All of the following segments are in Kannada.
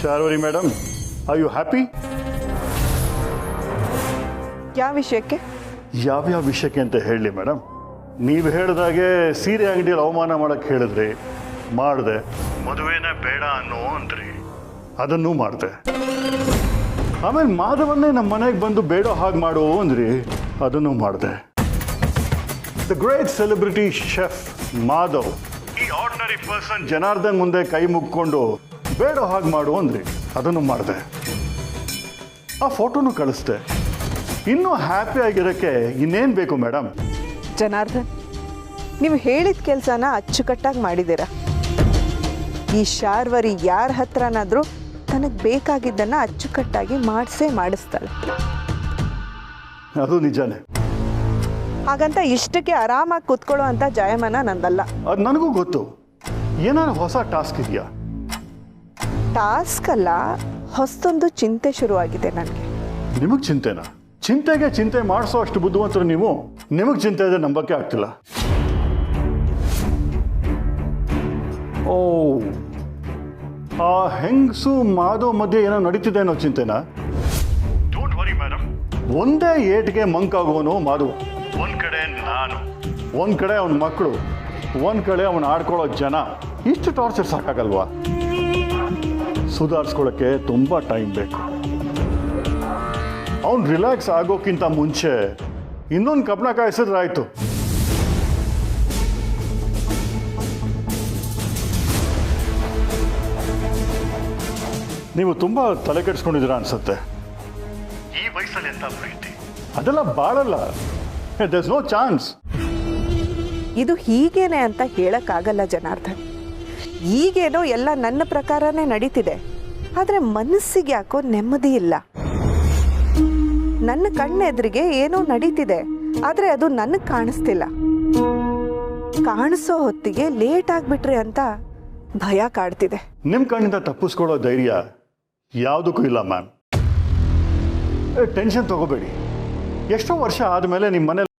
Sharvari madam, are you happy? ಯಾವ ವಿಷಯಕ್ಕೆ? ಯಾವ್ಯಾವ ವಿಷಯಕ್ಕೆ ಅಂತ ಹೇಳಲಿ ಮೇಡಮ್? ನೀವು ಹೇಳಿದಾಗೆ ಸೀರೆ ಅಂಗಡಿಯಲ್ಲಿ ಅವಮಾನ ಮಾಡಕ್ಕೆ ಹೇಳಿದ್ರಿ, ಮಾಡಿದೆ. ಮದುವೆನೇ ಬೇಡ ಅನ್ನೋ ಅಂದ್ರಿ, ಅದನ್ನೂ ಮಾಡಿದೆ. ಆಮೇಲೆ ಮಾಧವನ್ನೇ ನಮ್ಮ ಮನೆಗೆ ಬಂದು ಬೇಡ ಹಾಗೆ ಮಾಡು ಅಂದ್ರಿ, ಅದನ್ನು ಮಾಡಿದೆ. The great celebrity chef Madhav ಈ ಆರ್ಡಿನರಿ ಪರ್ಸನ್ ಜನಾರ್ದನ್ ಮುಂದೆ ಕೈ ಮುಗ್ಕೊಂಡು ಬೇಡ ಹಾಗೆ ಮಾಡು ಅಂದ್ರಿ, ಅದನ್ನು ಮಾಡಿದೆ. ಆ ಫೋಟೋನು ಕಳಿಸ್ದೆ. ಇನ್ನೂ ಹ್ಯಾಪಿ ಆಗಿರೋಕ್ಕೆ ಇನ್ನೇನು ಬೇಕು ಮೇಡಮ್? ಜನಾರ್ದನ್, ನೀವು ಹೇಳಿದ ಕೆಲಸನ ಅಚ್ಚುಕಟ್ಟಾಗಿ ಮಾಡಿದ್ದೀರಾ. ಈ ಶಾರ್ವರಿ ಯಾರ ಹತ್ರನಾದರೂ ತನಗೆ ಬೇಕಾಗಿದ್ದನ್ನು ಅಚ್ಚುಕಟ್ಟಾಗಿ ಮಾಡಿಸ್ತಾಳೆ. ಅದು ನಿಜಾನೇ. ಹಾಗಂತ ಇಷ್ಟಕ್ಕೆ ಆರಾಮಾಗಿ ಕೂತ್ಕೊಳ್ಳೋ ಅಂತ ಜಾಯಮಾನ ನಂದಲ್ಲ. ಅದು ನನಗೂ ಗೊತ್ತು. ಏನಾದ್ರು ಹೊಸ ಟಾಸ್ಕ್ ಇದೆಯಾ? ಟಾಸ್ಕ್ ಅಲ್ಲ, ಹೊಸದೊಂದು ಚಿಂತೆ ಶುರುವಾಗಿದೆ ನನಗೆ. ನಿಮಗೆ ಚಿಂತೆನಾ? ಚಿಂತೆಗೆ ಚಿಂತೆ ಮಾಡಿಸೋ ಅಷ್ಟು ಬುದ್ಧಿವಂತರು ನೀವು. ನಿಮಗೆ ಚಿಂತೆ ಇದೆ, ನಂಬಕ್ಕೆ ಆಗ್ತಿಲ್ಲ. ಓ, ಆ ಹೆಂಗಸು ಮಾಧವ್ ಮಧ್ಯೆ ಏನೋ ನಡೀತಿದೆ ಅನ್ನೋ ಚಿಂತೆನಾ? ಡೋಂಟ್ ವರಿ ಮೇಡಮ್, ಒಂದೇ ಏಟ್ಗೆ ಮಂಕಾಗೋನು ಮಾಧವ್. ಒಂದ್ ಕಡೆ ನಾನು, ಒಂದ್ ಕಡೆ ಅವನ ಮಕ್ಕಳು, ಒಂದ್ ಕಡೆ ಅವನು ಆಡ್ಕೊಳ್ಳೋ ಜನ. ಇಷ್ಟು ಟಾರ್ಚರ್ ಸಾಕಾಗಲ್ವಾ? ಸುಧಾರಿಸ್ಕೊಳ್ಳೋಕ್ಕೆ ತುಂಬ ಟೈಮ್ ಬೇಕು. ಅವನು ರಿಲ್ಯಾಕ್ಸ್ ಆಗೋಕ್ಕಿಂತ ಮುಂಚೆ ಇನ್ನೊಂದು ಕಬ್ಬಣ ಕಾಯಿಸಿದ್ರೆ ಆಯಿತು. ನೀವು ತುಂಬ ತಲೆ ಕೆಡಿಸ್ಕೊಂಡಿದ್ದೀರಾ ಅನ್ಸುತ್ತೆ. ಈ ವಯಸ್ಸಲ್ಲಿ ಎಂತ ಪ್ರೀತಿ ಅದೆಲ್ಲ ಬಾಳಲ್ಲ. There's no chance. ಇದು ಹೀಗೇನೆ ಅಂತ ಹೇಳಕ್ಕಾಗಲ್ಲ ಜನಾರ್ದನ್. ಈಗೇನೋ ಎಲ್ಲ ನನ್ನ ಪ್ರಕಾರನೇ ನಡೀತಿದೆ, ಆದರೆ ಮನಸ್ಸಿಗೆ ಯಾಕೋ ನೆಮ್ಮದಿ ಇಲ್ಲ. ನನ್ನ ಕಣ್ಣೆದುರಿಗೆ ಏನೋ ನಡೀತಿದೆ, ಆದರೆ ಅದು ನನಗೆ ಕಾಣಿಸ್ತಿಲ್ಲ. ಕಾಣಿಸೋ ಹೊತ್ತಿಗೆ ಲೇಟ್ ಆಗಿಬಿಟ್ರೆ ಅಂತ ಭಯ ಕಾಡ್ತಿದೆ. ನಿಮ್ಮ ಕಣ್ಣಿಂದ ತಪ್ಪಿಸ್ಕೊಳ್ಳೋ ಧೈರ್ಯ ಯಾವುದಕ್ಕೂ ಇಲ್ಲ ಮ್ಯಾಮ್. ಟೆನ್ಷನ್ ತಗೋಬೇಡಿ. ಎಷ್ಟೋ ವರ್ಷ ಆದಮೇಲೆ ನಿಮ್ಮ ಮನೇಲಿ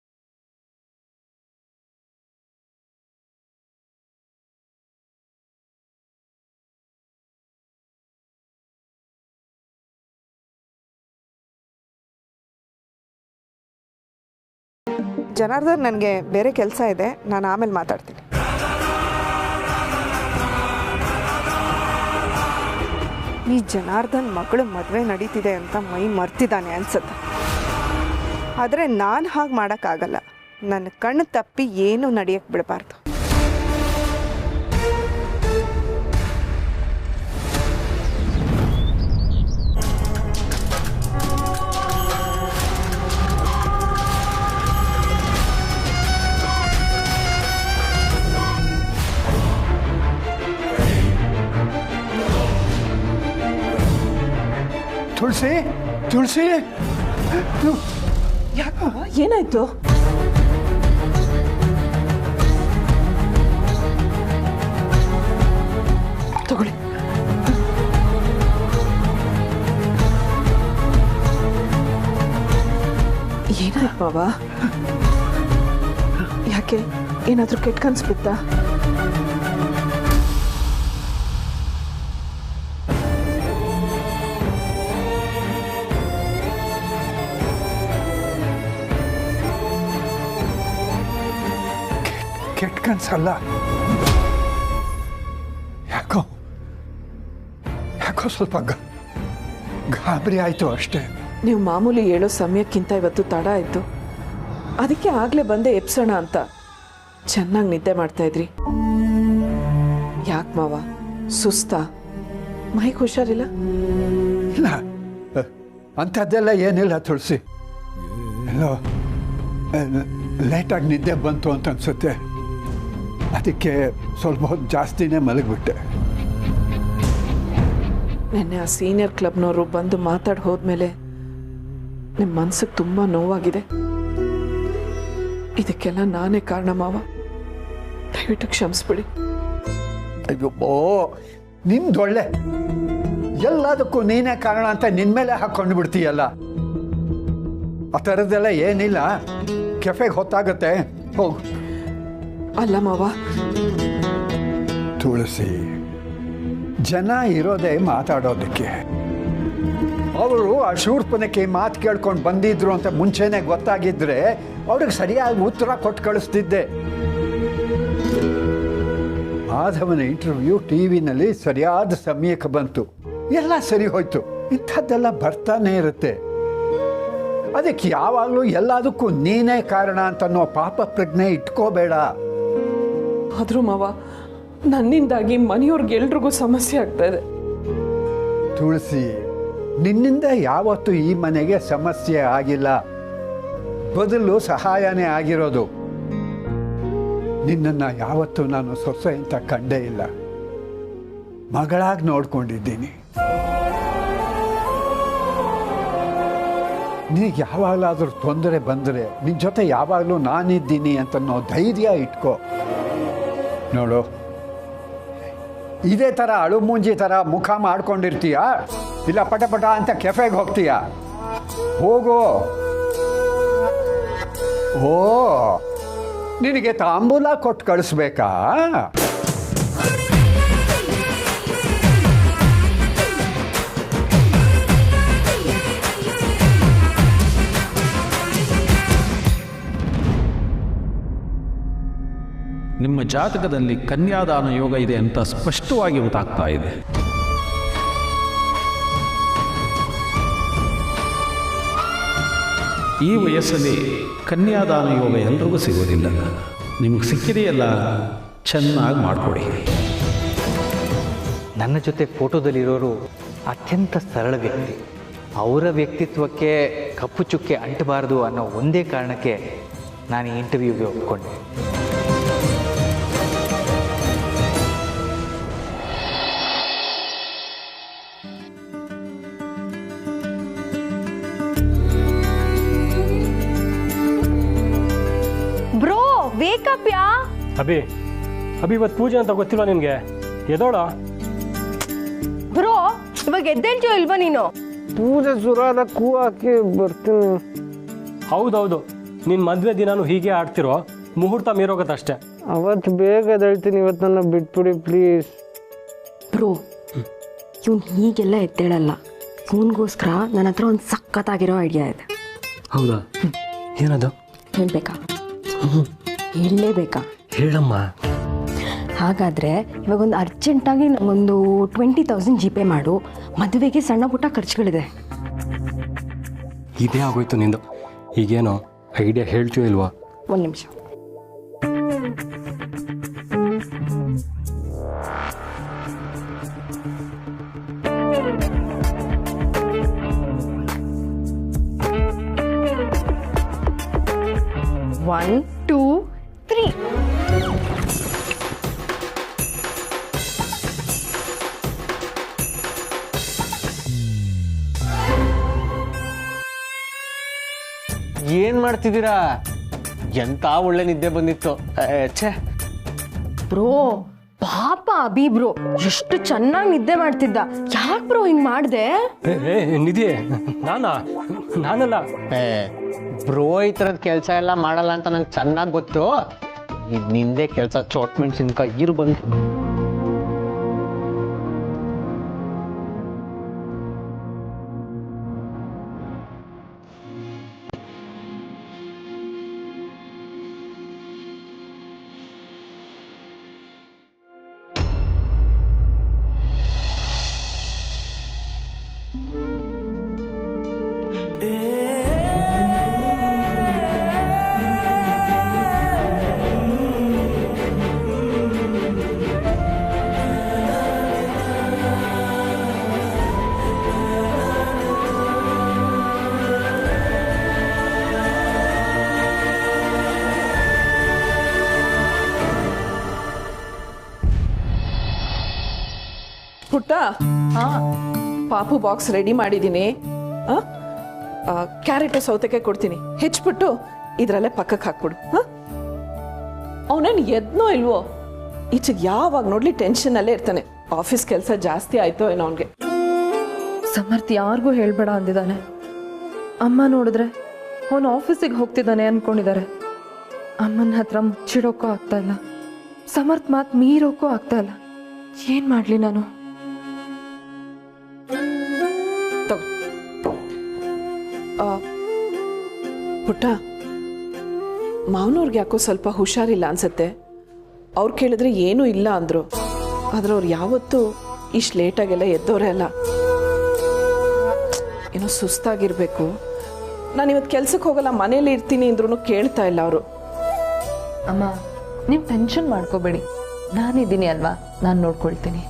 ಜನಾರ್ದನ್, ನನಗೆ ಬೇರೆ ಕೆಲಸ ಇದೆ, ನಾನು ಆಮೇಲೆ ಮಾತಾಡ್ತೀನಿ. ಈ ಜನಾರ್ದನ್ ಮಗಳು ಮದುವೆ ನಡೀತಿದೆ ಅಂತ ಮೈ ಮರ್ತಿದ್ದಾನೆ ಅನ್ಸುತ್ತೆ. ಆದರೆ ನಾನು ಹಾಗೆ ಮಾಡೋಕ್ಕಾಗಲ್ಲ. ನನ್ನ ಕಣ್ಣು ತಪ್ಪಿ ಏನೂ ನಡೆಯಕ್ಕೆ ಬಿಡಬಾರ್ದು. ತುಳಸಿ, ತುಳಸಿ, ಯಾಕೋ ಏನಾಯ್ತು? ತಗೊಳ್ಳಿ. ಏನಾಯ್ತು ಬಾಬಾ? ಯಾಕೆ, ಏನಾದರೂ ಕೆಟ್ಟ ಕನ್ಸು ಬಿತ್ತಾ? ಕೆಟ್ಟ ಕನ್ಸಲ್ಲ, ಯಾಕೋ ಸ್ವಲ್ಪ ಗಾಬರಿ ಆಯಿತು ಅಷ್ಟೇ. ನೀವು ಮಾಮೂಲಿ ಹೇಳೋ ಸಮಯಕ್ಕಿಂತ ಇವತ್ತು ತಡ ಆಯಿತು, ಅದಕ್ಕೆ ಆಗಲೇ ಬಂದೆ ಎಪ್ಸೋಣ ಅಂತ. ಚೆನ್ನಾಗಿ ನಿದ್ದೆ ಮಾಡ್ತಾಯಿದ್ರಿ. ಯಾಕೆ ಮಾವ, ಸುಸ್ತಾ? ಮೈಗೆ ಹುಷಾರಿಲ್ಲ? ಇಲ್ಲ, ಅಂಥದ್ದೆಲ್ಲ ಏನಿಲ್ಲ ತುಳಸಿ. ಎಲ್ಲೋ ಲೇಟಾಗಿ ನಿದ್ದೆ ಬಂತು ಅಂತ ಅನ್ಸುತ್ತೆ. ಅದಕ್ಕೆ ಸ್ವಲ್ಪ ಹೊತ್ತು ಜಾಸ್ತಿನೇ ಮಲಗಿಬಿಟ್ಟೆ. ನೆನ್ನೆ ಆ ಸೀನಿಯರ್ ಕ್ಲಬ್ನವರು ಬಂದು ಮಾತಾಡಿ ಹೋದ್ಮೇಲೆ ನಿಮ್ಮ ಮನ್ಸಿಗೆ ತುಂಬ ನೋವಾಗಿದೆ. ಇದಕ್ಕೆಲ್ಲ ನಾನೇ ಕಾರಣ ಮಾವ, ದಯವಿಟ್ಟು ಕ್ಷಮಿಸ್ಬಿಡಿ. ಅಯ್ಯೋ, ನಿಮ್ದೊಳ್ಳೆ, ಎಲ್ಲದಕ್ಕೂ ನೀನೇ ಕಾರಣ ಅಂತ ನಿನ್ನ ಮೇಲೆ ಹಾಕ್ಕೊಂಡು ಬಿಡ್ತೀಯಲ್ಲ. ಆ ಥರದ್ದೆಲ್ಲ ಏನಿಲ್ಲ. ಕೆಫೆಗೆ ಹೊತ್ತಾಗತ್ತೆ, ಹೋಗು. ಅಲ್ಲ ಮಾವ, ತುಳಸಿ, ಜನ ಇರೋದೇ ಮಾತಾಡೋದಕ್ಕೆ. ಅವರು ಆ ಶೂರ್ಪನಕ್ಕೆ ಮಾತು ಕೇಳ್ಕೊಂಡು ಬಂದಿದ್ರು ಅಂತ ಮುಂಚೆನೇ ಗೊತ್ತಾಗಿದ್ರೆ ಅವ್ರಿಗೆ ಸರಿಯಾಗಿ ಉತ್ತರ ಕೊಟ್ಟು ಕಳಿಸ್ತಿದ್ದೆ. ಮಾಧವನ ಇಂಟರ್ವ್ಯೂ ಟಿ ವಿನಲ್ಲಿ ಸರಿಯಾದ ಸಮಯಕ್ಕೆ ಬಂತು, ಎಲ್ಲ ಸರಿ ಹೋಯ್ತು. ಇಂಥದ್ದೆಲ್ಲ ಬರ್ತಾನೆ ಇರುತ್ತೆ. ಅದಕ್ಕೆ ಯಾವಾಗಲೂ ಎಲ್ಲದಕ್ಕೂ ನೀನೇ ಕಾರಣ ಅಂತನೋ ಪಾಪ ಪ್ರಜ್ಞೆ ಇಟ್ಕೋಬೇಡ. ಆದ್ರೂ ಮಾವ, ನನ್ನಿಂದಾಗಿ ಮನೆಯವ್ರಿಗೆಲ್ರಿಗೂ ಸಮಸ್ಯೆ ಆಗ್ತಾ ಇದೆ. ತುಳಸಿ, ನಿನ್ನಿಂದ ಯಾವತ್ತೂ ಈ ಮನೆಗೆ ಸಮಸ್ಯೆ ಆಗಿಲ್ಲ, ಬದಲು ಸಹಾಯನೇ ಆಗಿರೋದು. ನಿನ್ನನ್ನು ಯಾವತ್ತೂ ನಾನು ಸೊಸೆ ಅಂತ ಕಂಡೇ ಇಲ್ಲ, ಮಗಳಾಗಿ ನೋಡ್ಕೊಂಡಿದ್ದೀನಿ. ನಿನಗೆ ಯಾವಾಗಲಾದರೂ ತೊಂದರೆ ಬಂದರೆ ನಿನ್ನ ಜೊತೆ ಯಾವಾಗಲೂ ನಾನಿದ್ದೀನಿ ಅಂತನೋ ಧೈರ್ಯ ಇಟ್ಕೋ. ನೋಡು, ಇದೇ ಥರ ಅಳುಮೂಂಜಿ ಥರ ಮುಖ ಮಾಡ್ಕೊಂಡಿರ್ತೀಯ, ಇಲ್ಲ ಪಟ ಪಟ ಅಂತ ಕೆಫೆಗೆ ಹೋಗ್ತೀಯ? ಹೋಗೋ. ಓ, ನಿನಗೆ ತಾಂಬೂಲ ಕೊಟ್ಟು ಕಳಿಸ್ಬೇಕಾ? ನಿಮ್ಮ ಜಾತಕದಲ್ಲಿ ಕನ್ಯಾದಾನ ಯೋಗ ಇದೆ ಅಂತ ಸ್ಪಷ್ಟವಾಗಿ ಗೊತ್ತಾಗ್ತಾ ಇದೆ. ಈ ವಯಸ್ಸಲ್ಲಿ ಕನ್ಯಾದಾನ ಯೋಗ ಎಲ್ರಿಗೂ ಸಿಗೋದಿಲ್ಲ. ನಿಮಗೆ ಸಿಕ್ಕಿದೆಯಲ್ಲ, ಚೆನ್ನಾಗಿ ಮಾಡಿಕೊಡಿ. ನನ್ನ ಜೊತೆ ಫೋಟೋದಲ್ಲಿರೋರು ಅತ್ಯಂತ ಸರಳ ವ್ಯಕ್ತಿ. ಅವರ ವ್ಯಕ್ತಿತ್ವಕ್ಕೆ ಕಪ್ಪು ಚುಕ್ಕೆ ಅಂಟಬಾರದು ಅನ್ನೋ ಒಂದೇ ಕಾರಣಕ್ಕೆ ನಾನು ಈ ಇಂಟರ್ವ್ಯೂಗೆ ಒಪ್ಕೊಂಡೆ. ಬ್ರೋ, ವೇಕಪ್ ಯಾ. ಅಭಿ ಇವತ್ತು ಪೂಜೆ ಅಂತ ಗೊತ್ತಿಲ್ವಾ ನಿನ್ಗೆ? ಎದೋಳ ಬ್ರೋ, ಇವಾಗ ಎದ್ದೇಳ್ತೀಯೋ ಇಲ್ವಾ ನೀನು? ಪೂಜೆ ಸುರಾದ ಕೂ ಹಾಕಿ ಬರ್ತೀನಿ. ಹೌದೌದು, ನಿನ್ನ ಮದುವೆ ದಿನಾನು ಹೀಗೆ ಆಡ್ತಿರೋ, ಮುಹೂರ್ತ ಮೀರೋಗತ್ತಷ್ಟೇ. ಅವತ್ತು ಬೇಗ ಎದ್ದೇಳ್ತೀನಿ, ಇವತ್ತು ನನ್ನ ಬಿಟ್ಬಿಡಿ ಪ್ಲೀಸ್. ಬ್ರೋ, ಇವ್ನು ಹೀಗೆಲ್ಲ ಎದ್ದೇಳಲ್ಲ. ಇವನಿಗೋಸ್ಕರ ನನ್ನ ಹತ್ರ ಒಂದು ಸಖತ್ತಾಗಿರೋ ಐಡಿಯಾ ಇದೆ. ಹೌದಾ? ಏನದು? ಹೇಳ್ಬೇಕಾ? ಹೇಳಲೇಬೇಕಾ? ಹೇಳಮ್ಮ. ಹಾಗಾದರೆ ಇವಾಗ ಒಂದು ಅರ್ಜೆಂಟಾಗಿ ನನಗೊಂದು 20,000 ಜಿ ಪೇ ಮಾಡು. ಮದುವೆಗೆ ಸಣ್ಣ ಪುಟ್ಟ ಖರ್ಚುಗಳಿದೆ. ಇದೇ ಆಗೋಯ್ತು ನಿಂದು. ಈಗೇನೋ ಐಡಿಯಾ ಹೇಳ್ತೀಯೋ ಇಲ್ವಾ? ಒಂದು ನಿಮಿಷ. One, two, three. ಏನ್ ಮಾಡ್ತಿದ್ದೀರಾ? ಎಂತ ಒಳ್ಳೆ ನಿದ್ದೆ ಬಂದಿತ್ತು. ಛೇ ಬ್ರೋ, ಪಾಪ ಅಭಿ ಬ್ರೋ ಎಷ್ಟು ಚೆನ್ನಾಗಿ ನಿದ್ದೆ ಮಾಡ್ತಿದ್ದ. ಯಾಕೆ ಬ್ರೋ ಹಿಂಗ್ ಮಾಡ್ದೆ? ನಿಧಿ, ನಾನಲ್ಲ. ಬ್ರೋ ಈ ತರದ ಕೆಲಸ ಎಲ್ಲ ಮಾಡಲ್ಲ ಅಂತ ನಂಗೆ ಚೆನ್ನಾಗಿ ಗೊತ್ತು. ಇದು ನಿಂದೆ ಕೆಲಸ. ಚೋಟ್ ಮೆಣಸಿನ್ಕಾಯಿ ಇರು ಬಂತು. ಪುಟ್ಟ, ಪಾಪು ಬಾಕ್ಸ್ ರೆಡಿ ಮಾಡಿದ್ದೀನಿ. ಕ್ಯಾರೆಟ್ ಸೌತೆಕಾಯಿ ಕೊಡ್ತೀನಿ, ಹೆಚ್ಚಿಬಿಟ್ಟು ಇದರಲ್ಲೇ ಪಕ್ಕಕ್ಕೆ ಹಾಕ್ಬಿಡು. ಅವನೇನು ಎದ್ನೋ ಇಲ್ವೋ, ಈಚೆಗೆ ಯಾವಾಗ ನೋಡ್ಲಿ ಟೆನ್ಷನಲ್ಲೇ ಇರ್ತಾನೆ. ಆಫೀಸ್ ಕೆಲಸ ಜಾಸ್ತಿ ಆಯ್ತೋ ಏನೋ ಅವನಿಗೆ. ಸಮರ್ಥ್ ಯಾರಿಗೂ ಹೇಳ್ಬೇಡ ಅಂದಿದ್ದಾನೆ. ಅಮ್ಮ ನೋಡಿದ್ರೆ ಅವನು ಆಫೀಸಿಗೆ ಹೋಗ್ತಿದ್ದಾನೆ ಅನ್ಕೊಂಡಿದ್ದಾರೆ. ಅಮ್ಮನ ಹತ್ರ ಮುಚ್ಚಿಡೋಕ್ಕೂ ಆಗ್ತಾ ಇಲ್ಲ, ಸಮರ್ಥ್ ಮಾತು ಮೀರೋಕ್ಕೂ ಆಗ್ತಾ ಇಲ್ಲ. ಏನು ಮಾಡಲಿ ನಾನು? ಪುಟ್ಟ, ಮಾವನವ್ರಿಗೆ ಯಾಕೋ ಸ್ವಲ್ಪ ಹುಷಾರಿಲ್ಲ ಅನ್ಸತ್ತೆ. ಅವ್ರು ಕೇಳಿದ್ರೆ ಏನೂ ಇಲ್ಲ ಅಂದರು. ಆದ್ರೆ ಅವ್ರು ಯಾವತ್ತೂ ಇಷ್ಟು ಲೇಟಾಗೆಲ್ಲ ಎದ್ದವರೇ ಅಲ್ಲ. ಏನೋ ಸುಸ್ತಾಗಿರಬೇಕು. ನಾನು ಇವತ್ತು ಕೆಲ್ಸಕ್ಕೆ ಹೋಗಲ್ಲ, ಮನೇಲಿ ಇರ್ತೀನಿ ಅಂದ್ರೂ ಕೇಳ್ತಾ ಇಲ್ಲ ಅವರು. ಅಮ್ಮ, ನೀವು ಟೆನ್ಷನ್ ಮಾಡ್ಕೋಬೇಡಿ, ನಾನಿದ್ದೀನಿ ಅಲ್ವಾ, ನಾನು ನೋಡ್ಕೊಳ್ತೀನಿ.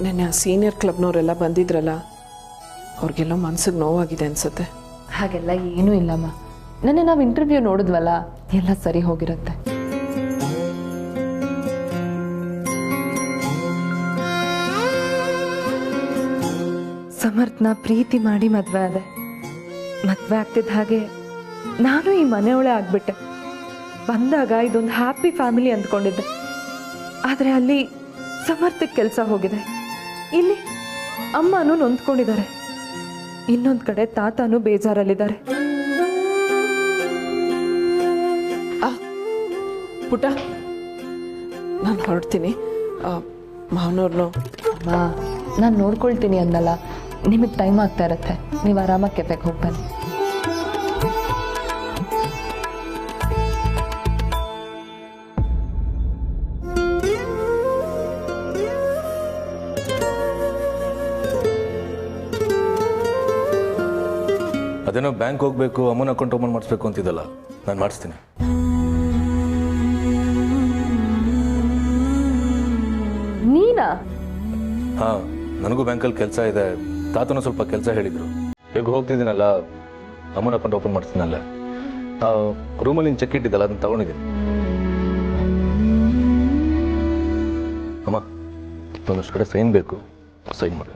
ನೆನ್ನೆ ಆ ಸೀನಿಯರ್ ಕ್ಲಬ್ನವರೆಲ್ಲ ಬಂದಿದ್ರಲ್ಲ, ಅವ್ರಿಗೆಲ್ಲ ಮನ್ಸಿಗೆ ನೋವಾಗಿದೆ ಅನ್ಸುತ್ತೆ. ಹಾಗೆಲ್ಲ ಏನೂ ಇಲ್ಲಮ್ಮ. ನೆನ್ನೆ ನಾವು ಇಂಟರ್ವ್ಯೂ ನೋಡಿದ್ವಲ್ಲ, ಎಲ್ಲ ಸರಿ ಹೋಗಿರುತ್ತೆ. ಸಮರ್ಥನ ಪ್ರೀತಿ ಮಾಡಿ ಮದುವೆ ಆದೆ. ಮದುವೆ ಆಗ್ತಿದ್ದ ಹಾಗೆ ನಾನು ಈ ಮನೆಯೊಳೆ ಆಗ್ಬಿಟ್ಟೆ. ಬಂದಾಗ ಇದೊಂದು ಹ್ಯಾಪಿ ಫ್ಯಾಮಿಲಿ ಅಂದ್ಕೊಂಡಿದ್ದೆ. ಆದರೆ ಅಲ್ಲಿ ಸಮರ್ಥಕ್ಕೆ ಕೆಲಸ ಹೋಗಿದೆ. ಇಲ್ಲಿ ಅಮ್ಮನೂ ನೊಂದ್ಕೊಂಡಿದ್ದಾರೆ. ಇನ್ನೊಂದು ಕಡೆ ತಾತನೂ ಬೇಜಾರಲ್ಲಿದ್ದಾರೆ. ಪುಟ್ಟ, ನಾನು ಹೊರಡ್ತೀನಿ. ಮಾವನವ್ರನ್ನು ನಾನು ನೋಡ್ಕೊಳ್ತೀನಿ ಅನ್ನಲ್ಲ. ನಿಮಗೆ ಟೈಮ್ ಆಗ್ತಾ ಇರುತ್ತೆ, ನೀವು ಆರಾಮಾಗಿ ಕೆಫೆಗೆ ಹೋಗಿ ಬನ್ನಿ. ಅದೇನೋ ಬ್ಯಾಂಕ್ ಹೋಗ್ಬೇಕು, ಅಮ್ಮನ ಅಕೌಂಟ್ ಓಪನ್ ಮಾಡಿಸ್ಬೇಕು ಅಂತಿದ್ದಲ್ಲ, ನಾನು ಮಾಡಿಸ್ತೀನಿ. ನೀನಾ? ಹಾಂ, ನನಗೂ ಬ್ಯಾಂಕಲ್ಲಿ ಕೆಲಸ ಇದೆ. ತಾತನೂ ಸ್ವಲ್ಪ ಕೆಲಸ ಹೇಳಿದ್ರು. ಈಗ ಹೋಗ್ತಿದ್ದೀನಲ್ಲ, ಅಮ್ಮನ ಅಕೌಂಟ್ ಓಪನ್ ಮಾಡಿಸ್ತೀನಲ್ಲ. ರೂಮಲ್ಲಿ ನೀನು ಚೆಕ್ ಇಟ್ಟಿದ್ದಲ್ಲ, ಅದನ್ನು ತಗೊಂಡಿದ್ದೀನಿ. ಅಮ್ಮ, ಒಂದಷ್ಟು ಕಡೆ ಸೈನ್ ಬೇಕು, ಸೈನ್ ಮಾಡಿ.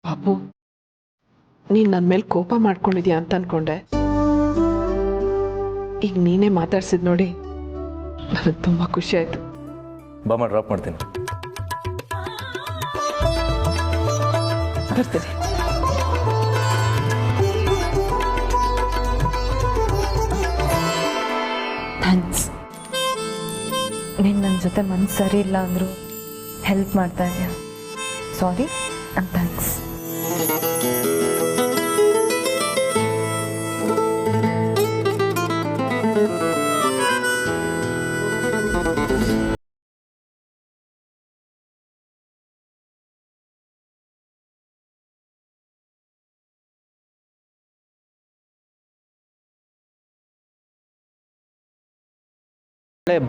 ಬಾಬು, ನೀನು ನನ್ನ ಮೇಲೆ ಕೋಪ ಮಾಡ್ಕೊಂಡಿದ್ಯಾ ಅಂತ ಅನ್ಕೊಂಡೆ. ಈಗ ನೀನೇ ಮಾತಾಡ್ಸಿದ್ ನೋಡಿ ನನಗೆ ತುಂಬ ಖುಷಿ ಆಯಿತು. ಬಾಮ, ಡ್ರಾಪ್ ಮಾಡ್ತೀನಿ. ಬರ್ತೀನಿ. ಥ್ಯಾಂಕ್ಸ್. ನೀನು ನನ್ನ ಜೊತೆ ಮನಸ್ಸು ಸರಿ ಇಲ್ಲ ಅಂದರೂ ಹೆಲ್ಪ್ ಮಾಡ್ತಾ ಇದೆಯಾ. ಸಾರಿ ಆ್ಯಂಡ್ ಥ್ಯಾಂಕ್ಸ್.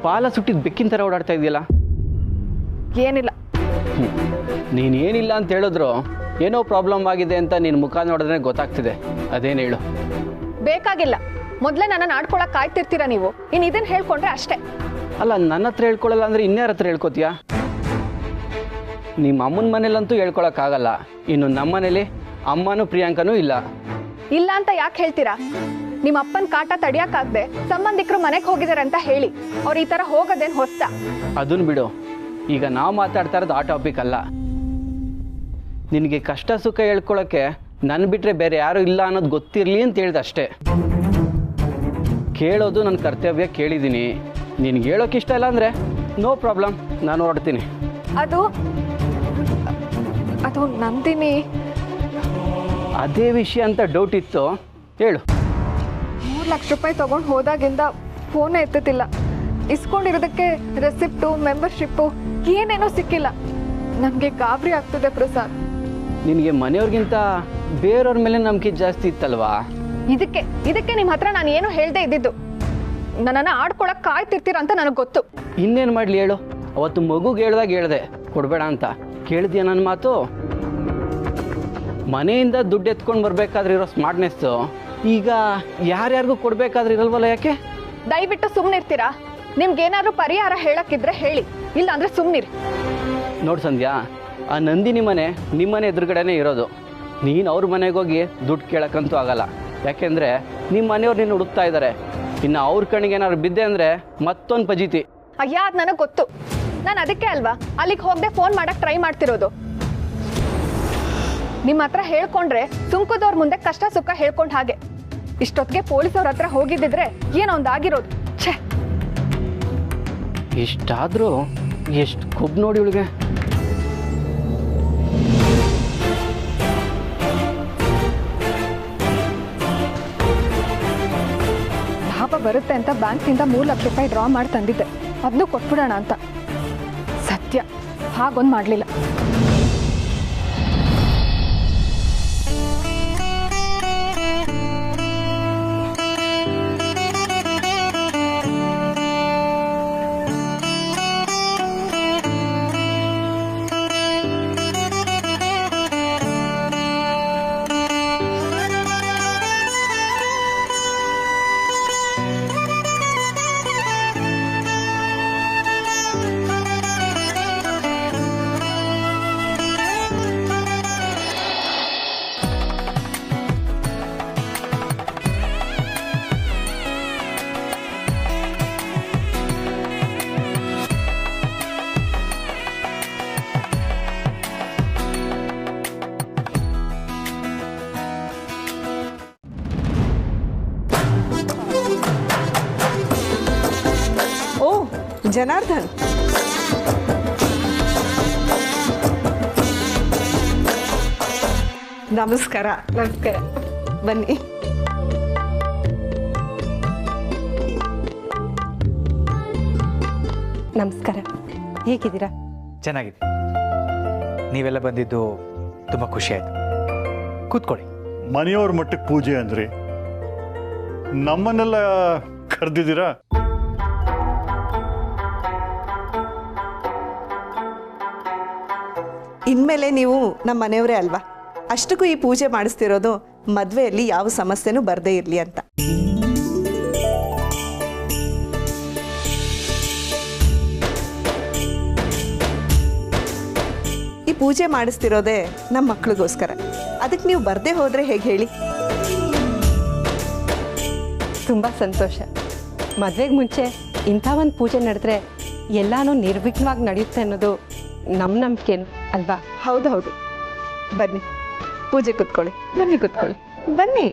ಬಾಲ ಸುಟ್ಟಿದ್ದು ಬೆಕ್ಕಿನ ಥರ ಓಡಾಡ್ತಾ ಇದೆಯಲ್ಲ. ಏನಿಲ್ಲ. ನೀನು ಏನಿಲ್ಲ ಅಂತ ಹೇಳಿದ್ರು ಏನೋ ಪ್ರಾಬ್ಲಮ್ ಆಗಿದೆ ಅಂತ ನಿನ್ನ ಮುಖ ನೋಡಿದ್ರೆ ಗೊತ್ತಾಗ್ತಿದೆ. ಅದೇನು ಹೇಳು. ಬೇಕಾಗಿಲ್ಲ, ಮೊದಲೇ ನನ್ನನ್ನು ಆಡ್ಕೊಳಕ್ಕೆ ಕಾಯ್ತಿರ್ತೀರಾ ನೀವು. ಇನ್ನು ಇದನ್ನು ಹೇಳ್ಕೊಂಡ್ರೆ ಅಷ್ಟೇ. ಅಲ್ಲ, ನನ್ನ ಹತ್ರ ಹೇಳ್ಕೊಳ್ಳಲ್ಲ ಅಂದರೆ ಇನ್ಯಾರ ಹತ್ರ ಹೇಳ್ಕೊತೀಯಾ? ನಿಮ್ಮ ಅಮ್ಮನ ಮನೇಲಂತೂ ಹೇಳ್ಕೊಳಕ್ಕಾಗಲ್ಲ. ಇನ್ನು ನಮ್ಮ ಮನೇಲಿ ಅಮ್ಮನೂ ಪ್ರಿಯಾಂಕನೂ ಇಲ್ಲ. ಇಲ್ಲ ಅಂತ ಯಾಕೆ ಹೇಳ್ತೀರಾ? ನಿಮ್ಮ ಅಪ್ಪನ ಕಾಟ ತಡಿಯಕ್ಕಾಗದೆ ಸಂಬಂಧಿಕರು ಮನೆಗೆ ಹೋಗಿದ್ದಾರೆ ಅಂತ ಹೇಳಿ. ಅವ್ರು ಈ ಥರ ಹೋಗೋದೇನು ಹೊಸ್ತ? ಅದನ್ನು ಬಿಡು. ಈಗ ನಾವು ಮಾತಾಡ್ತಾ ಇರೋದು ಆ ಟಾಪಿಕ್ ಅಲ್ಲ. ನಿನಗೆ ಕಷ್ಟ ಸುಖ ಹೇಳ್ಕೊಳಕ್ಕೆ ನನ್ನ ಬಿಟ್ಟರೆ ಬೇರೆ ಯಾರೂ ಇಲ್ಲ ಅನ್ನೋದು ಗೊತ್ತಿರಲಿ ಅಂತ ಹೇಳ್ದೆ ಅಷ್ಟೇ. ಕೇಳೋದು ನನ್ನ ಕರ್ತವ್ಯ, ಕೇಳಿದ್ದೀನಿ. ನಿನಗೆ ಹೇಳೋಕೆ ಇಷ್ಟ ಇಲ್ಲ ಅಂದರೆ ನೋ ಪ್ರಾಬ್ಲಮ್, ನಾನು ಹೊರಡ್ತೀನಿ. ಅದು ನಂದಿನಿ. ಅದೇ ವಿಷಯ ಅಂತ ಡೌಟ್ ಇತ್ತು, ಹೇಳು. 3 ಲಕ್ಷ ರೂಪಾಯಿ ತೊಗೊಂಡು ಹೋದಾಗಿಂದ ಫೋನೇ ಎತ್ತುತ್ತಿಲ್ಲ. ಇಸ್ಕೊಂಡಿರೋದಕ್ಕೆ ರೆಸಿಪ್ಟು, ಮೆಂಬರ್ಶಿಪ್ಪು ಏನೇನೋ ಸಿಕ್ಕಿಲ್ಲ. ನಮಗೆ ಗಾಬರಿ ಆಗ್ತದೆ ಪ್ರಸಾದ್. ನಿನಗೆ ಮನೆಯವ್ರಿಗಿಂತ ಬೇರೆಯವ್ರ ಮೇಲೆ ನಂಬಿಕೆ ಜಾಸ್ತಿ ಇತ್ತಲ್ವಾ? ಇದಕ್ಕೆ ನಿಮ್ಮ ಹತ್ರ ನಾನು ಏನು ಹೇಳ್ದೆ ಇದ್ದಿದ್ದು. ನನ್ನನ್ನು ಆಡ್ಕೊಳಕ್ಕೆ ಕಾಯ್ತಿರ್ತೀರ ಅಂತ ನನಗೆ ಗೊತ್ತು. ಇನ್ನೇನು ಮಾಡಲಿ ಹೇಳು. ಅವತ್ತು ಮಗುಗೆ ಹೇಳ್ದೆ ಕೊಡಬೇಡ ಅಂತ. ಕೇಳಿದ್ಯಾ ನನ್ನ ಮಾತು? ಮನೆಯಿಂದ ದುಡ್ಡು ಎತ್ಕೊಂಡು ಬರಬೇಕಾದ್ರೆ ಇರೋ ಸ್ಮಾರ್ಟ್ನೆಸ್ಸು ಈಗ ಯಾರ್ಯಾರಿಗೂ ಕೊಡಬೇಕಾದ್ರೆ ಇರಲ್ವಲ್ಲ, ಯಾಕೆ? ದಯವಿಟ್ಟು ಸುಮ್ಮನಿರ್ತೀರಾ? ನಿಮ್ಗೇನಾದ್ರೂ ಪರಿಹಾರ ಹೇಳಕ್ಕಿದ್ರೆ ಹೇಳಿ, ಇಲ್ಲ ಅಂದರೆ ಸುಮ್ಮನಿರಿ. ನೋಡಿ ಸಂಧ್ಯಾ, ಆ ನಂದಿನಿ ಮನೆ ನಿಮ್ಮನೆ ಎದುರುಗಡೆನೇ ಇರೋದು. ನೀನು ಅವ್ರ ಮನೆಗೆ ಹೋಗಿ ದುಡ್ಡು ಕೇಳಕ್ಕಂತೂ ಆಗಲ್ಲ. ಯಾಕೆಂದರೆ ನಿಮ್ಮ ಮನೆಯವ್ರು ನಿನ್ನ ಹುಡುಕ್ತಾ ಇದ್ದಾರೆ. ಇನ್ನು ಅವ್ರ ಕಣ್ಣಿಗೆ ಏನಾದ್ರು ಬಿದ್ದೆ ಅಂದರೆ ಮತ್ತೊಂದು ಪಜೀತಿ. ಅಯ್ಯ ಅದು ನನಗೆ ಗೊತ್ತು. ನಾನು ಅದಕ್ಕೆ ಅಲ್ವಾ ಅಲ್ಲಿಗೆ ಹೋಗದೆ ಫೋನ್ ಮಾಡಕ್ಕೆ ಟ್ರೈ ಮಾಡ್ತಿರೋದು. ನಿಮ್ಮ ಹತ್ರ ಹೇಳ್ಕೊಂಡ್ರೆ ಸುಂಕದವ್ರ ಮುಂದೆ ಕಷ್ಟ ಸುಖ ಹೇಳ್ಕೊಂಡ್ ಹಾಗೆ. ಇಷ್ಟೊತ್ತಿಗೆ ಪೊಲೀಸವ್ರ ಹತ್ರ ಹೋಗಿದ್ದಿದ್ರೆ ಏನೋ ಒಂದಾಗಿರೋದು. ಛೇ, ಇಷ್ಟಾದರೂ ಎಷ್ಟು ಕೊಬ್ಬು ನೋಡಿ ಇವಳಿಗೆ. ಲಾಭ ಬರುತ್ತೆ ಅಂತ ಬ್ಯಾಂಕ್ನಿಂದ 3 ಲಕ್ಷ ರೂಪಾಯಿ ಡ್ರಾ ಮಾಡಿ ತಂದಿದ್ದೆ. ಅದನ್ನು ಕೊಟ್ಬಿಡೋಣ ಅಂತ. ಸತ್ಯ ಹಾಗೊಂದು ಮಾಡಲಿಲ್ಲ. ಜನಾರ್ದನ್, ನಮಸ್ಕಾರ. ನಮಸ್ಕಾರ. ಬನ್ನಿ. ನಮಸ್ಕಾರ. ಹೇಗಿದ್ದೀರಾ? ಚೆನ್ನಾಗಿದೆ. ನೀವೆಲ್ಲ ಬಂದಿದ್ದು ತುಂಬ ಖುಷಿ ಆಯಿತು. ಕೂತ್ಕೊಳ್ಳಿ. ಮನೆಯವ್ರ ಮಟ್ಟಕ್ಕೆ ಪೂಜೆ ಅಂದ್ರಿ, ನಮ್ಮನ್ನೆಲ್ಲ ಕರೆದಿದ್ದೀರಾ? ಇನ್ಮೇಲೆ ನೀವು ನಮ್ಮ ಮನೆಯವರೇ ಅಲ್ವಾ? ಅಷ್ಟಕ್ಕೂ ಈ ಪೂಜೆ ಮಾಡಿಸ್ತಿರೋದು ಮದುವೆಯಲ್ಲಿ ಯಾವ ಸಮಸ್ಯೆನೂ ಬರದೇ ಇರಲಿ ಅಂತ. ಈ ಪೂಜೆ ಮಾಡಿಸ್ತಿರೋದೇ ನಮ್ಮ ಮಕ್ಕಳಿಗೋಸ್ಕರ. ಅದಕ್ಕೆ ನೀವು ಬರದೇ ಹೋದರೆ ಹೇಗೆ ಹೇಳಿ? ತುಂಬ ಸಂತೋಷ. ಮದುವೆಗೆ ಮುಂಚೆ ಇಂಥ ಒಂದು ಪೂಜೆ ನಡೆದ್ರೆ ಎಲ್ಲನೂ ನಿರ್ವಿಘ್ನವಾಗಿ ನಡೆಯುತ್ತೆ ಅನ್ನೋದು ನಮ್ಮ ನಂಬಿಕೆನು ಅಲ್ವಾ? ಹೌದು ಹೌದು. ಬನ್ನಿ, ಪೂಜೆ ಕೂತ್ಕೊಳ್ಳಿ. ಬನ್ನಿ ಕೂತ್ಕೊಳ್ಳಿ. ಬನ್ನಿ.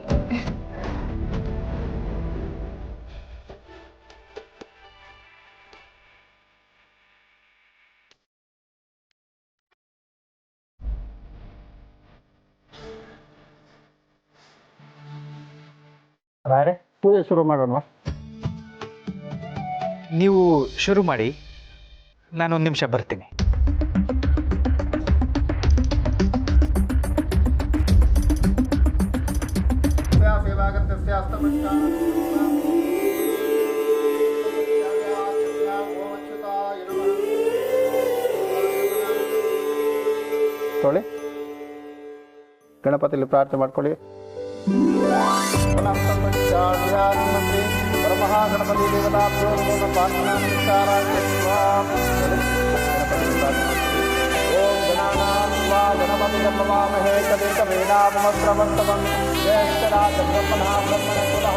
ಪೂಜೆ ಶುರು ಮಾಡೋಣ. ನೀವು ಶುರು ಮಾಡಿ, ನಾನೊಂದು ನಿಮಿಷ ಬರ್ತೀನಿ. ತೊಳಿ ಗಣಪತಿಲಿ ಪ್ರಾರ್ಥನೆ ಮಾಡ್ಕೊಳ್ಳಿ. ಪರಮಹಾಗಣಪತಿ ದೇವತಾಭ್ಯೋ ಪ್ರಾರ್ಥನಾ ಓಂ ಗಣಾನಾನ್ವಾ ಗಣಪತಿಗಂ ನಮಾಮಹೇ ಕವಿಂ ಕವೀನಾಮುಪಸ್ರವಸ್ತಮಂ ಜ್ಯೇಷ್ಠರಾಜ ಬ್ರಹ್ಮಣಃ ಬ್ರಹ್ಮಣಸ್ಪತಃ